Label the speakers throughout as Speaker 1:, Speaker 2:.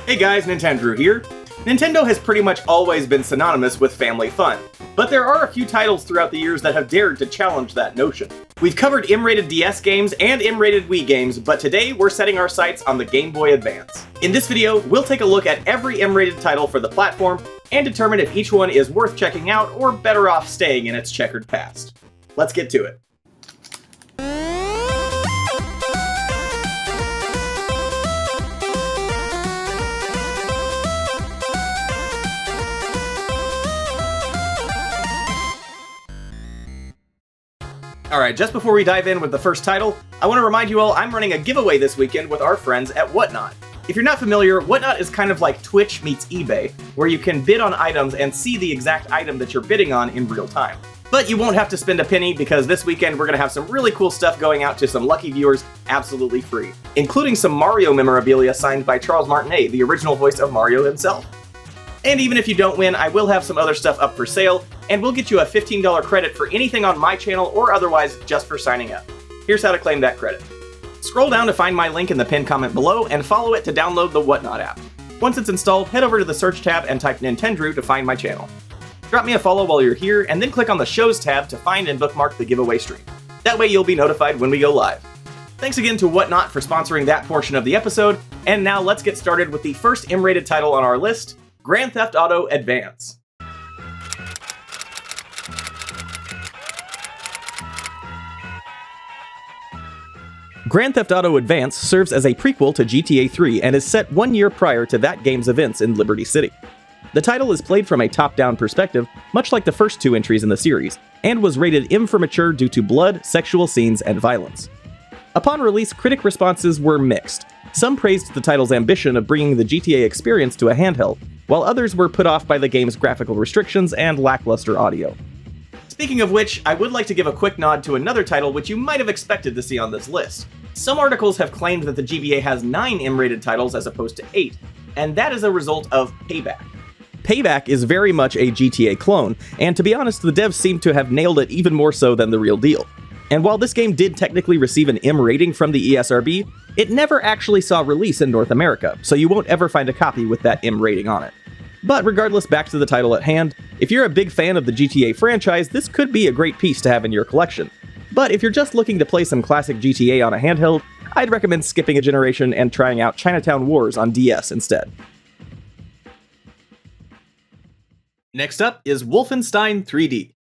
Speaker 1: Hey guys, Nintendrew here. Nintendo has pretty much always been synonymous with family fun, but there are a few titles throughout the years that have dared to challenge that notion. We've covered M-rated DS games and M-rated Wii games, but today we're setting our sights on the Game Boy Advance. In this video, we'll take a look at every M-rated title for the platform and determine if each one is worth checking out or better off staying in its checkered past. Let's get to it. Alright, just before we dive in with the first title, I want to remind you all I'm running a giveaway this weekend with our friends at Whatnot. If you're not familiar, Whatnot is kind of like Twitch meets eBay, where you can bid on items and see the exact item that you're bidding on in real time. But you won't have to spend a penny because this weekend we're going to have some really cool stuff going out to some lucky viewers absolutely free, including some Mario memorabilia signed by Charles Martinet, the original voice of Mario himself. And even if you don't win, I will have some other stuff up for sale, and we'll get you a $15 credit for anything on my channel or otherwise just for signing up. Here's how to claim that credit. Scroll down to find my link in the pinned comment below and follow it to download the Whatnot app. Once it's installed, head over to the search tab and type Nintendrew to find my channel. Drop me a follow while you're here, and then click on the Shows tab to find and bookmark the giveaway stream. That way you'll be notified when we go live. Thanks again to Whatnot for sponsoring that portion of the episode, and now let's get started with the first M-rated title on our list, Grand Theft Auto Advance. Grand Theft Auto Advance serves as a prequel to GTA 3 and is set 1 year prior to that game's events in Liberty City. The title is played from a top-down perspective, much like the first two entries in the series, and was rated M for mature due to blood, sexual scenes, and violence. Upon release, critic responses were mixed. Some praised the title's ambition of bringing the GTA experience to a handheld, while others were put off by the game's graphical restrictions and lackluster audio. Speaking of which, I would like to give a quick nod to another title which you might have expected to see on this list. Some articles have claimed that the GBA has 9 M-rated titles as opposed to 8, and that is a result of Payback. Payback is very much a GTA clone, and to be honest, the devs seem to have nailed it even more so than the real deal. And while this game did technically receive an M rating from the ESRB, it never actually saw release in North America, so you won't ever find a copy with that M rating on it. But regardless, back to the title at hand, if you're a big fan of the GTA franchise, this could be a great piece to have in your collection. But if you're just looking to play some classic GTA on a handheld, I'd recommend skipping a generation and trying out Chinatown Wars on DS instead. Next up is Wolfenstein 3D.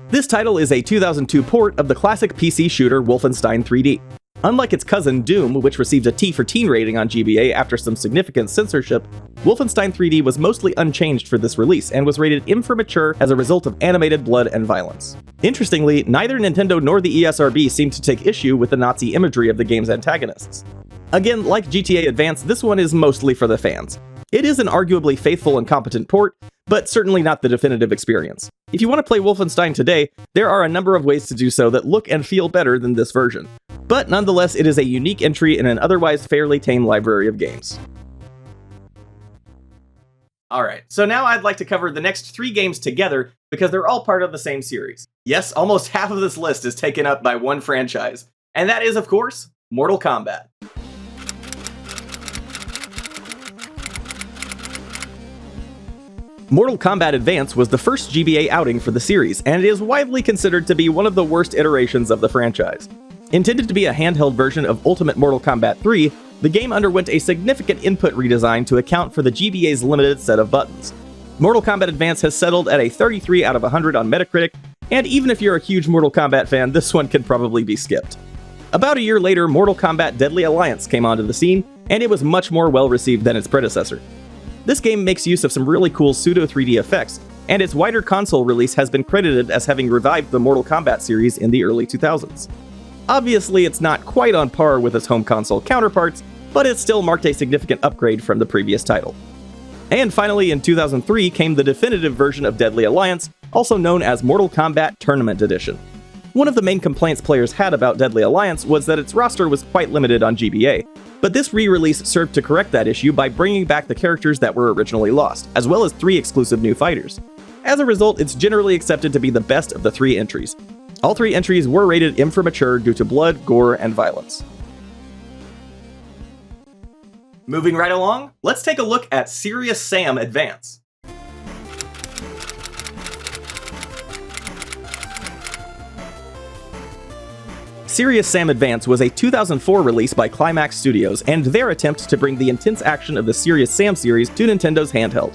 Speaker 1: This title is a 2002 port of the classic PC shooter Wolfenstein 3D. Unlike its cousin Doom, which received a T for teen rating on GBA after some significant censorship, Wolfenstein 3D was mostly unchanged for this release and was rated M for mature as a result of animated blood and violence. Interestingly, neither Nintendo nor the ESRB seemed to take issue with the Nazi imagery of the game's antagonists. Again, like GTA Advance, this one is mostly for the fans. It is an arguably faithful and competent port, but certainly not the definitive experience. If you want to play Wolfenstein today, there are a number of ways to do so that look and feel better than this version. But nonetheless, it is a unique entry in an otherwise fairly tame library of games. Alright, so now I'd like to cover the next 3 games together because they're all part of the same series. Yes, almost half of this list is taken up by one franchise, and that is, of course, Mortal Kombat. Mortal Kombat Advance was the first GBA outing for the series, and it is widely considered to be one of the worst iterations of the franchise. Intended to be a handheld version of Ultimate Mortal Kombat 3, the game underwent a significant input redesign to account for the GBA's limited set of buttons. Mortal Kombat Advance has settled at a 33 out of 100 on Metacritic, and even if you're a huge Mortal Kombat fan, this one can probably be skipped. About a year later, Mortal Kombat Deadly Alliance came onto the scene, and it was much more well-received than its predecessor. This game makes use of some really cool pseudo-3D effects, and its wider console release has been credited as having revived the Mortal Kombat series in the early 2000s. Obviously, it's not quite on par with its home console counterparts, but it still marked a significant upgrade from the previous title. And finally, in 2003 came the definitive version of Deadly Alliance, also known as Mortal Kombat Tournament Edition. One of the main complaints players had about Deadly Alliance was that its roster was quite limited on GBA, but this re-release served to correct that issue by bringing back the characters that were originally lost, as well as 3 exclusive new fighters. As a result, it's generally accepted to be the best of the 3 entries. All 3 entries were rated M for mature due to blood, gore, and violence. Moving right along, let's take a look at Sirius Sam Advance. Sirius Sam Advance was a 2004 release by Climax Studios and their attempt to bring the intense action of the Sirius Sam series to Nintendo's handheld.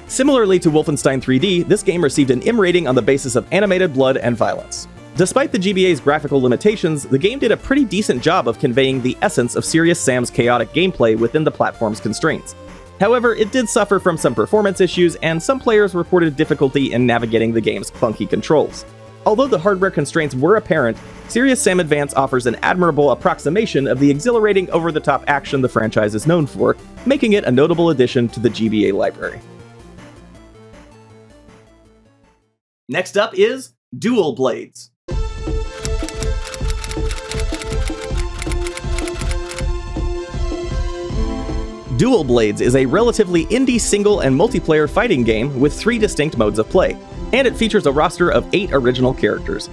Speaker 1: Similarly to Wolfenstein 3D, this game received an M rating on the basis of animated blood and violence. Despite the GBA's graphical limitations, the game did a pretty decent job of conveying the essence of Sirius Sam's chaotic gameplay within the platform's constraints. However, it did suffer from some performance issues, and some players reported difficulty in navigating the game's clunky controls. Although the hardware constraints were apparent, Sirius Sam Advance offers an admirable approximation of the exhilarating over-the-top action the franchise is known for, making it a notable addition to the GBA library. Next up is Dual Blades. Dual Blades is a relatively indie single and multiplayer fighting game with 3 distinct modes of play, and it features a roster of 8 original characters.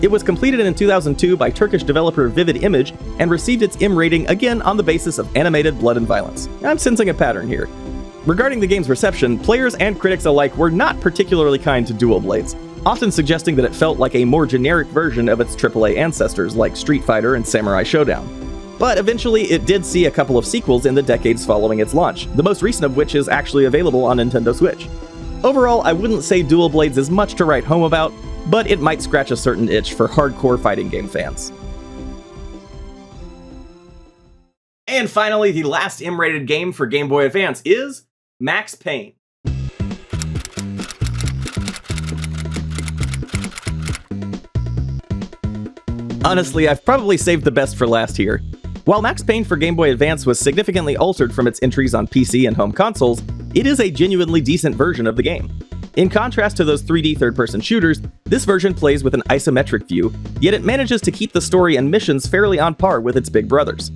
Speaker 1: It was completed in 2002 by Turkish developer Vivid Image and received its M rating again on the basis of animated blood and violence. I'm sensing a pattern here. Regarding the game's reception, players and critics alike were not particularly kind to Dual Blades, often suggesting that it felt like a more generic version of its AAA ancestors like Street Fighter and Samurai Showdown. But eventually, it did see a couple of sequels in the decades following its launch, the most recent of which is actually available on Nintendo Switch. Overall, I wouldn't say Dual Blades is much to write home about, but it might scratch a certain itch for hardcore fighting game fans. And finally, the last M-rated game for Game Boy Advance is Max Payne. Honestly, I've probably saved the best for last here. While Max Payne for Game Boy Advance was significantly altered from its entries on PC and home consoles, it is a genuinely decent version of the game. In contrast to those 3D third-person shooters, this version plays with an isometric view, yet it manages to keep the story and missions fairly on par with its big brothers.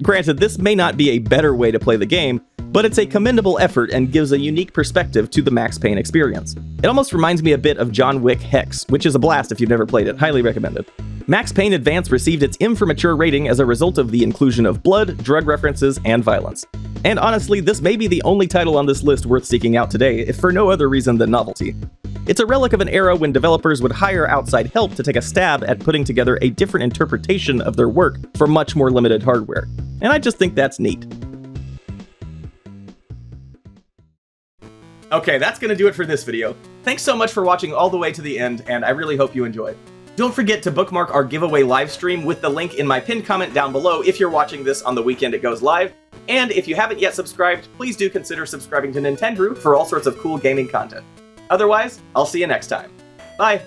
Speaker 1: Granted, this may not be a better way to play the game, but it's a commendable effort and gives a unique perspective to the Max Payne experience. It almost reminds me a bit of John Wick Hex, which is a blast if you've never played it, highly recommended. Max Payne Advance received its M for mature rating as a result of the inclusion of blood, drug references, and violence. And honestly, this may be the only title on this list worth seeking out today, if for no other reason than novelty. It's a relic of an era when developers would hire outside help to take a stab at putting together a different interpretation of their work for much more limited hardware. And I just think that's neat. Okay, that's gonna do it for this video. Thanks so much for watching all the way to the end, and I really hope you enjoyed. Don't forget to bookmark our giveaway livestream with the link in my pinned comment down below if you're watching this on the weekend it goes live. And if you haven't yet subscribed, please do consider subscribing to Nintendrew for all sorts of cool gaming content. Otherwise, I'll see you next time. Bye!